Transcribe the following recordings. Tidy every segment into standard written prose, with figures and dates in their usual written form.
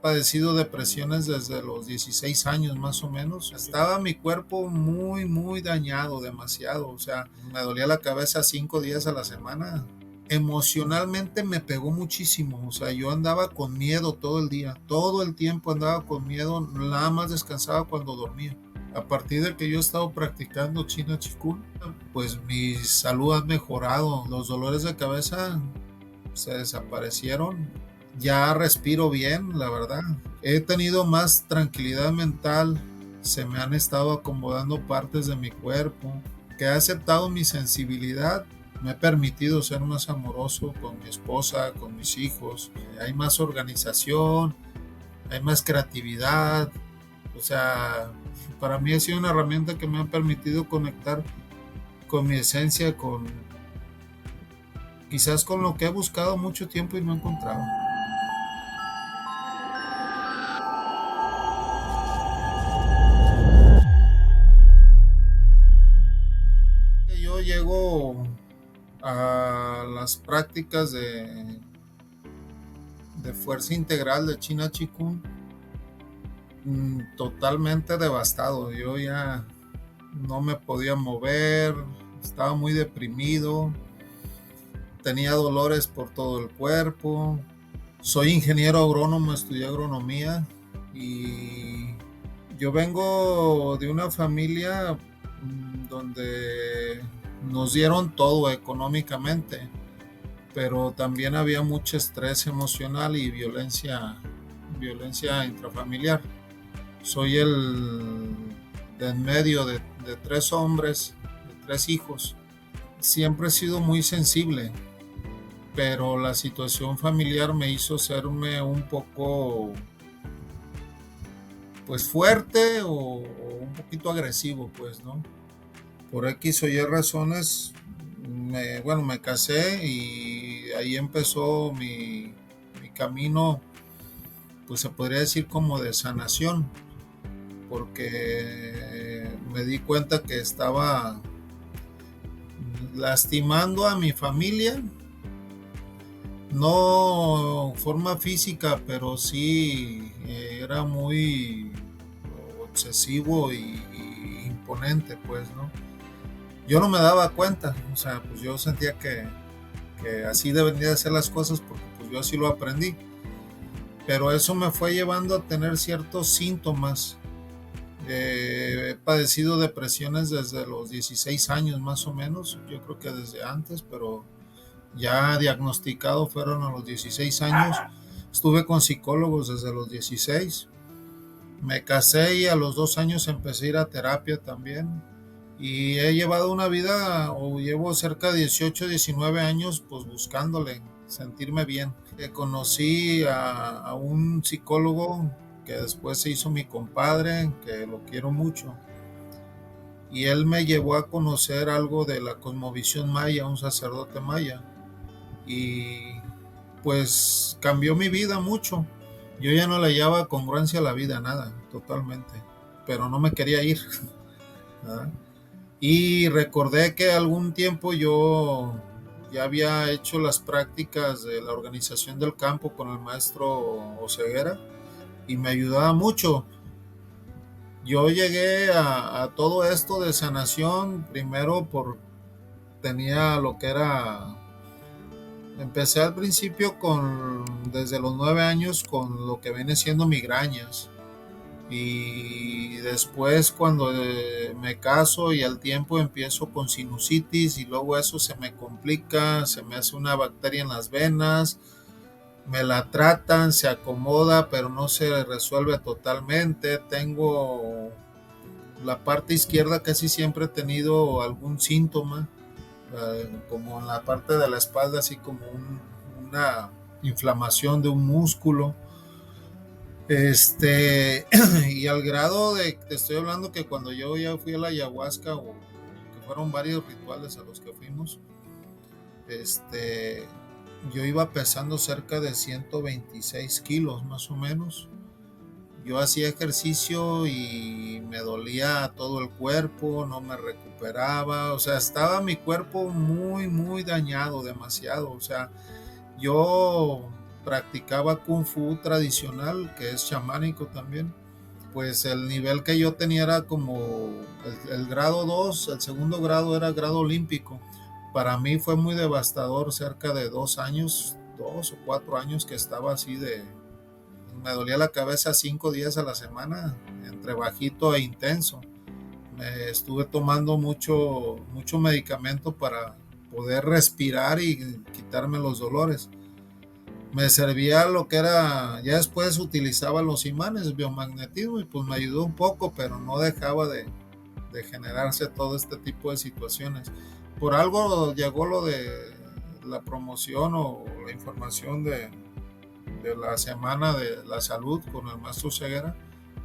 padecido depresiones desde los 16 años más o menos. Estaba mi cuerpo muy, muy dañado, demasiado. O sea, me dolía la cabeza 5 días a la semana. Emocionalmente me pegó muchísimo. O sea, yo andaba con miedo todo el día. Todo el tiempo andaba con miedo. Nada más descansaba cuando dormía. A partir de que yo he estado practicando China Chikun, pues mi salud ha mejorado. Los dolores de cabeza se desaparecieron. Ya respiro bien, la verdad. He tenido más tranquilidad mental. Se me han estado acomodando partes de mi cuerpo. Que he aceptado mi sensibilidad. Me he permitido ser más amoroso con mi esposa, con mis hijos. Hay más organización, hay más creatividad. O sea, para mí ha sido una herramienta que me ha permitido conectar con mi esencia, con quizás con lo que he buscado mucho tiempo y no he encontrado. Yo llego a las prácticas de fuerza integral de China Chikun totalmente devastado. Yo ya no me podía mover, estaba muy deprimido, tenía dolores por todo el cuerpo. Soy ingeniero agrónomo, estudié agronomía y yo vengo de una familia donde nos dieron todo económicamente, pero también había mucho estrés emocional y violencia intrafamiliar. Soy el de en medio de 3 hombres, de 3 hijos. Siempre he sido muy sensible, pero la situación familiar me hizo serme un poco pues fuerte o un poquito agresivo, pues, ¿no? Por X o Y razones, me casé y ahí empezó mi camino, pues se podría decir como de sanación, porque me di cuenta que estaba lastimando a mi familia, no forma física, pero sí era muy obsesivo y imponente, pues, ¿no? Yo no me daba cuenta, o sea, pues yo sentía que así deberían de ser las cosas porque pues yo así lo aprendí, pero eso me fue llevando a tener ciertos síntomas. He padecido depresiones desde los 16 años más o menos, yo creo que desde antes, pero ya diagnosticado fueron a los 16 años. Estuve con psicólogos desde los 16. Me casé y a los 2 años empecé a ir a terapia también. Y he llevado una vida, o llevo cerca de 18, 19 años, pues buscándole, sentirme bien. Conocí a un psicólogo que después se hizo mi compadre, que lo quiero mucho. Y él me llevó a conocer algo de la cosmovisión maya, un sacerdote maya. Y pues cambió mi vida mucho. Yo ya no le hallaba congruencia a la vida, nada, totalmente. Pero no me quería ir. ¿Verdad? Y recordé que algún tiempo yo ya había hecho las prácticas de la organización del campo con el maestro Oseguera y me ayudaba mucho. Yo llegué a todo esto de sanación primero por tenía lo que era. Empecé al principio desde los 9 años con lo que viene siendo migrañas y después cuando me caso y al tiempo empiezo con sinusitis y luego eso se me complica, se me hace una bacteria en las venas, me la tratan, se acomoda pero no se resuelve totalmente. Tengo la parte izquierda, casi siempre he tenido algún síntoma, como en la parte de la espalda, así como una inflamación de un músculo. Y al grado de, te estoy hablando que cuando yo ya fui a la ayahuasca, o que fueron varios rituales a los que fuimos, yo iba pesando cerca de 126 kilos más o menos. Yo hacía ejercicio y me dolía todo el cuerpo, no me recuperaba, o sea, estaba mi cuerpo muy, muy dañado, demasiado, o sea, yo practicaba kung fu tradicional, que es chamánico también. Pues el nivel que yo tenía era como el grado 2, el segundo grado era grado olímpico. Para mí fue muy devastador, cerca de 2 años, 2 o 4 años que estaba así de... Me dolía la cabeza 5 días a la semana, entre bajito e intenso. Me estuve tomando mucho medicamento para poder respirar y quitarme los dolores. Me servía lo que era, ya después utilizaba los imanes, biomagnetismo, y pues me ayudó un poco, pero no dejaba de generarse todo este tipo de situaciones. Por algo llegó lo de la promoción o la información de la semana de la salud con el maestro Ceguera,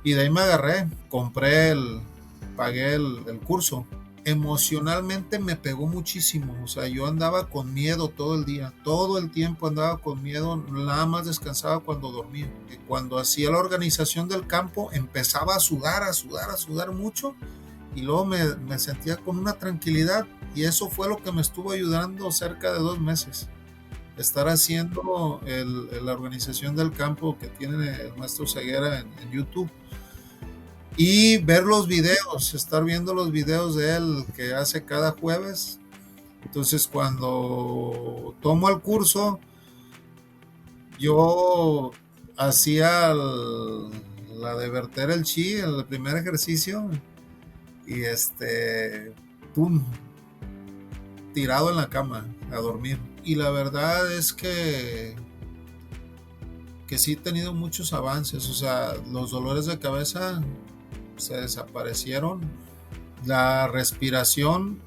y de ahí me agarré, pagué el curso. Emocionalmente me pegó muchísimo, o sea, yo andaba con miedo todo el día, todo el tiempo andaba con miedo, nada más descansaba cuando dormía. Y cuando hacía la organización del campo empezaba a sudar, a sudar, a sudar mucho, y luego me sentía con una tranquilidad, y eso fue lo que me estuvo ayudando cerca de 2 meses, estar haciendo la organización del campo que tiene el maestro Ceguera en YouTube. Y ver los videos, estar viendo los videos de él que hace cada jueves. Entonces cuando tomo el curso, yo hacía la de verter el chi, el primer ejercicio, y pum, tirado en la cama a dormir. Y la verdad es que sí he tenido muchos avances, o sea, los dolores de cabeza se desaparecieron, la respiración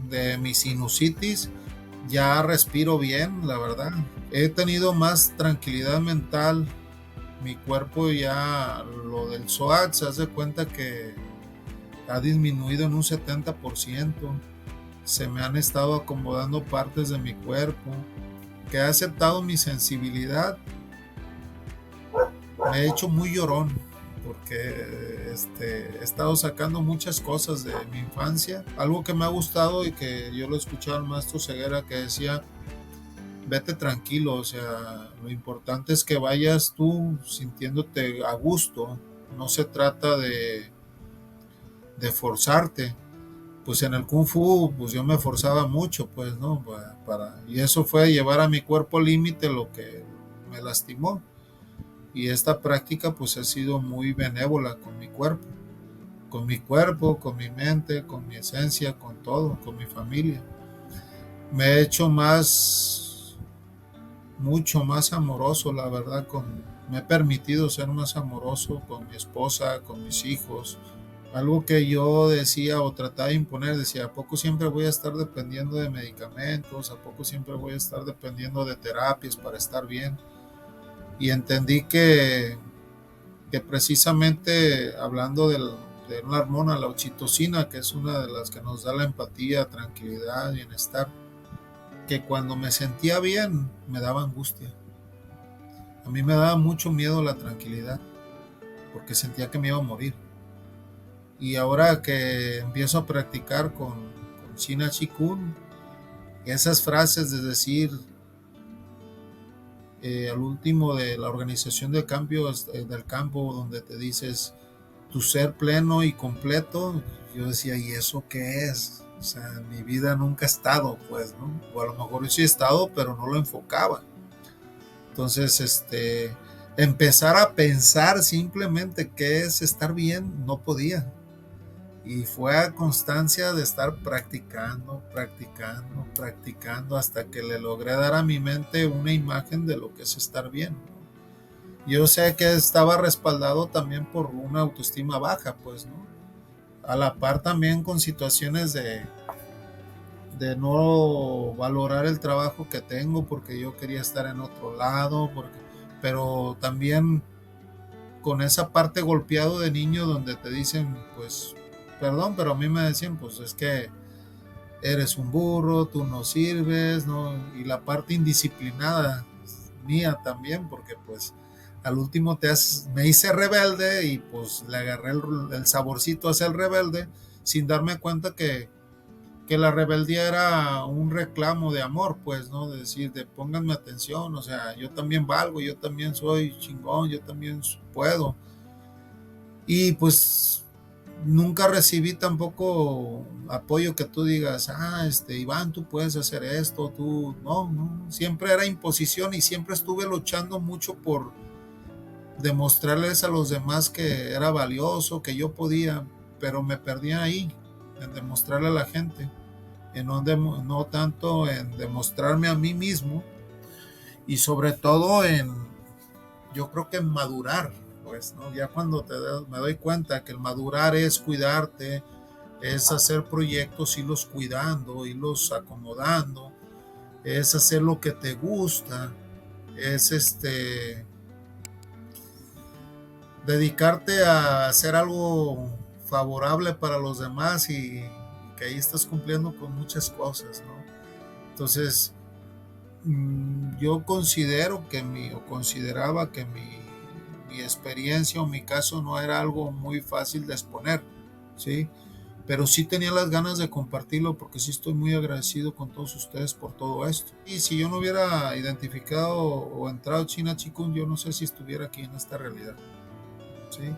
de mi sinusitis, ya respiro bien, la verdad. He tenido más tranquilidad mental, mi cuerpo ya, lo del SOAT, se hace cuenta que ha disminuido en un 70%, se me han estado acomodando partes de mi cuerpo, que he aceptado mi sensibilidad, me he hecho muy llorón, porque he estado sacando muchas cosas de mi infancia. Algo que me ha gustado y que yo lo escuchaba al maestro Ceguera, que decía, vete tranquilo, o sea, lo importante es que vayas tú sintiéndote a gusto, no se trata de forzarte. Pues en el Kung Fu, pues yo me forzaba mucho, pues, ¿no? Y eso fue llevar a mi cuerpo al límite, lo que me lastimó. Y esta práctica pues ha sido muy benévola con mi mente, con mi esencia, con todo, con mi familia. Me he hecho mucho más amoroso, la verdad, me he permitido ser más amoroso con mi esposa, con mis hijos. Algo que yo decía o trataba de imponer, decía, ¿a poco siempre voy a estar dependiendo de medicamentos? ¿A poco siempre voy a estar dependiendo de terapias para estar bien? Y entendí que precisamente hablando de una hormona, la oxitocina, que es una de las que nos da la empatía, tranquilidad, bienestar, que cuando me sentía bien me daba angustia. A mí me daba mucho miedo la tranquilidad, porque sentía que me iba a morir. Y ahora que empiezo a practicar con China Chikun, esas frases de decir, al último de la organización de cambios del campo, donde te dices tu ser pleno y completo, yo decía, ¿y eso qué es? O sea, en mi vida nunca he estado, pues, ¿no? O a lo mejor sí he estado, pero no lo enfocaba. Entonces, empezar a pensar simplemente qué es estar bien, no podía. Y fue a constancia de estar practicando, practicando, practicando, hasta que le logré dar a mi mente una imagen de lo que es estar bien. Yo sé que estaba respaldado también por una autoestima baja, pues, ¿no? A la par también con situaciones de no valorar el trabajo que tengo porque yo quería estar en otro lado, pero también con esa parte golpeado de niño donde te dicen, pues, perdón, pero a mí me decían, pues es que eres un burro, tú no sirves, ¿no? Y la parte indisciplinada mía también, porque pues al último me hice rebelde y pues le agarré el saborcito hacia el rebelde sin darme cuenta que que la rebeldía era un reclamo de amor, pues, ¿no? De decir, de pónganme atención, o sea, yo también valgo, yo también soy chingón, yo también puedo. Y pues nunca recibí tampoco apoyo que tú digas, Iván, tú puedes hacer esto, tú, no, no, siempre era imposición y siempre estuve luchando mucho por demostrarles a los demás que era valioso, que yo podía, pero me perdía ahí, en demostrarle a la gente, no tanto en demostrarme a mí mismo y sobre todo yo creo que en madurar, pues, ¿no? Ya cuando me doy cuenta que el madurar es cuidarte, es hacer proyectos, irlos cuidando, irlos acomodando, es hacer lo que te gusta, es dedicarte a hacer algo favorable para los demás y que ahí estás cumpliendo con muchas cosas, ¿no? Entonces, yo considero que o consideraba que mi experiencia o mi caso no era algo muy fácil de exponer, ¿sí? Pero sí tenía las ganas de compartirlo porque sí estoy muy agradecido con todos ustedes por todo esto. Y si yo no hubiera identificado o entrado China Chikun, yo no sé si estuviera aquí en esta realidad, ¿sí?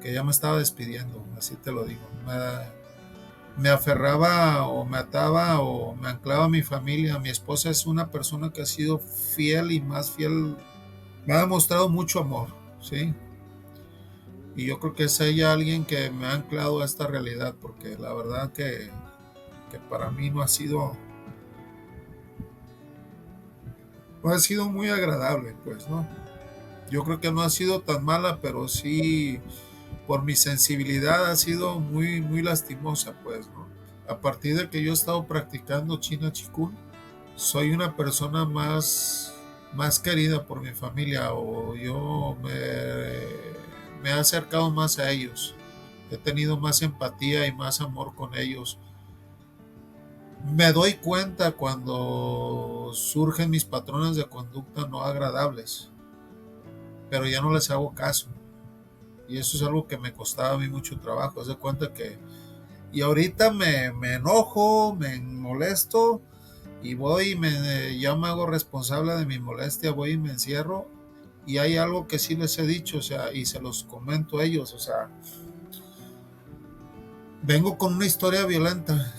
Que ya me estaba despidiendo, así te lo digo. Me aferraba o me ataba o me anclaba a mi familia. Mi esposa es una persona que ha sido fiel y más fiel, me ha demostrado mucho amor, ¿sí? Y yo creo que es ella alguien que me ha anclado a esta realidad, porque la verdad que para mí no ha sido muy agradable, pues, ¿no? Yo creo que no ha sido tan mala, pero sí, por mi sensibilidad ha sido muy, muy lastimosa, pues, ¿no? A partir de que yo he estado practicando China Chikun, soy una persona más querida por mi familia o me he acercado más a ellos. He tenido más empatía y más amor con ellos. Me doy cuenta cuando surgen mis patrones de conducta no agradables, pero ya no les hago caso. Y eso es algo que me costaba a mí mucho trabajo. Haz de cuenta que... Y ahorita me enojo, me molesto y ya me hago responsable de mi molestia, voy y me encierro. Y hay algo que sí les he dicho, o sea, y se los comento a ellos, o sea, vengo con una historia violenta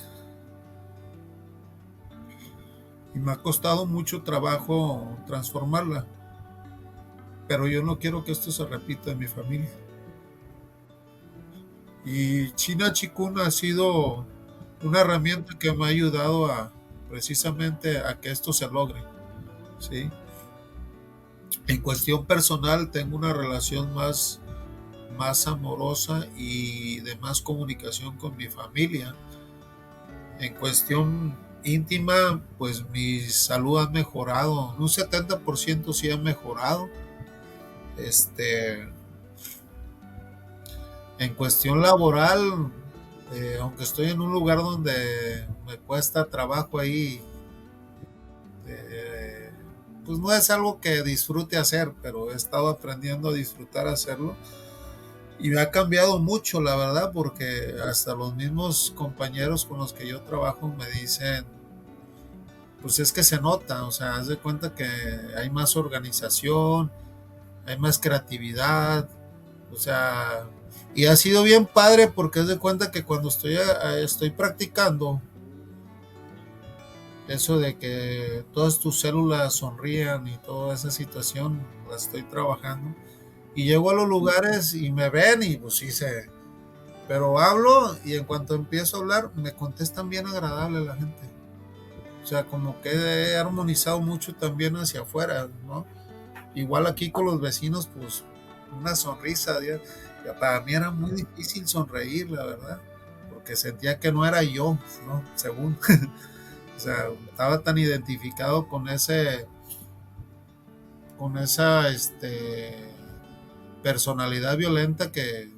y me ha costado mucho trabajo transformarla, pero yo no quiero que esto se repita en mi familia. Y China Chikun ha sido una herramienta que me ha ayudado precisamente a que esto se logre, ¿sí? En cuestión personal tengo una relación más amorosa y de más comunicación con mi familia. En cuestión íntima, pues mi salud ha mejorado, un 70% sí ha mejorado. Este, en cuestión laboral, aunque estoy en un lugar donde me cuesta trabajo ahí, eh, pues no es algo que disfrute hacer, pero he estado aprendiendo a disfrutar hacerlo. Y me ha cambiado mucho, la verdad, porque hasta los mismos compañeros con los que yo trabajo me dicen, pues es que se nota, o sea, haz de cuenta que hay más organización, hay más creatividad, o sea, y ha sido bien padre porque haz de cuenta que cuando estoy practicando eso de que todas tus células sonrían y toda esa situación la estoy trabajando y llego a los lugares y me ven y pues sí pero hablo y en cuanto empiezo a hablar me contestan bien agradable la gente. O sea, como que he armonizado mucho también hacia afuera, ¿no? Igual aquí con los vecinos, pues una sonrisa. Para mí era muy difícil sonreír, la verdad, porque sentía que no era yo, ¿no? Según. O sea, estaba tan identificado con esa personalidad violenta que,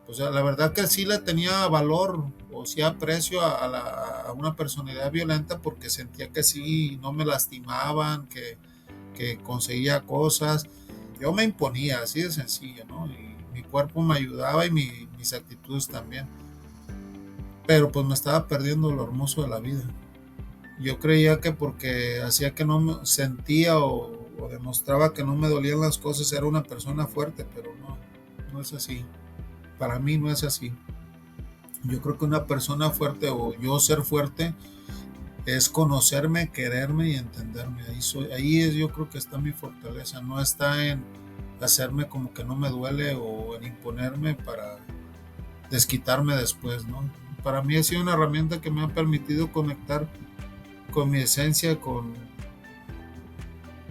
o sea, la verdad que sí le tenía valor o sí aprecio a una personalidad violenta porque sentía que sí, no me lastimaban, que conseguía cosas. Yo me imponía, así de sencillo, ¿no? Y mi cuerpo me ayudaba y mis actitudes también. pero pues me estaba perdiendo lo hermoso de la vida. Yo creía que porque hacía que no me sentía o demostraba que no me dolían las cosas era una persona fuerte, pero no, no es así. Para mí no es así. Yo creo que una persona fuerte o yo ser fuerte es conocerme, quererme y entenderme. Ahí es, yo creo que está mi fortaleza. No está en hacerme como que no me duele o en imponerme para desquitarme después, ¿no? Para mí ha sido una herramienta que me ha permitido conectar con mi esencia, con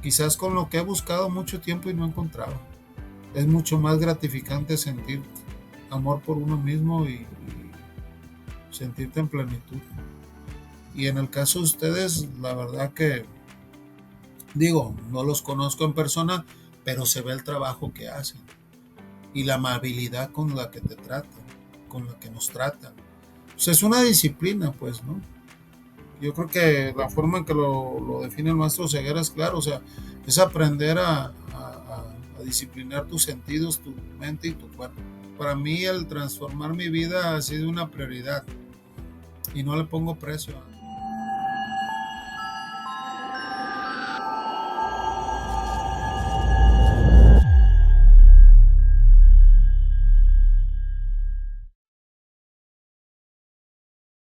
quizás con lo que he buscado mucho tiempo y no he encontrado. Es mucho más gratificante sentir amor por uno mismo y sentirte en plenitud. Y en el caso de ustedes, la verdad que digo, no los conozco en persona, pero se ve el trabajo que hacen y la amabilidad con la que te tratan, con la que nos tratan. Pues es una disciplina, pues, ¿no? Yo creo que la forma en que lo define el maestro Ceguera es claro, o sea, es aprender a disciplinar tus sentidos, tu mente y tu cuerpo. Para mí el transformar mi vida ha sido una prioridad y no le pongo precio.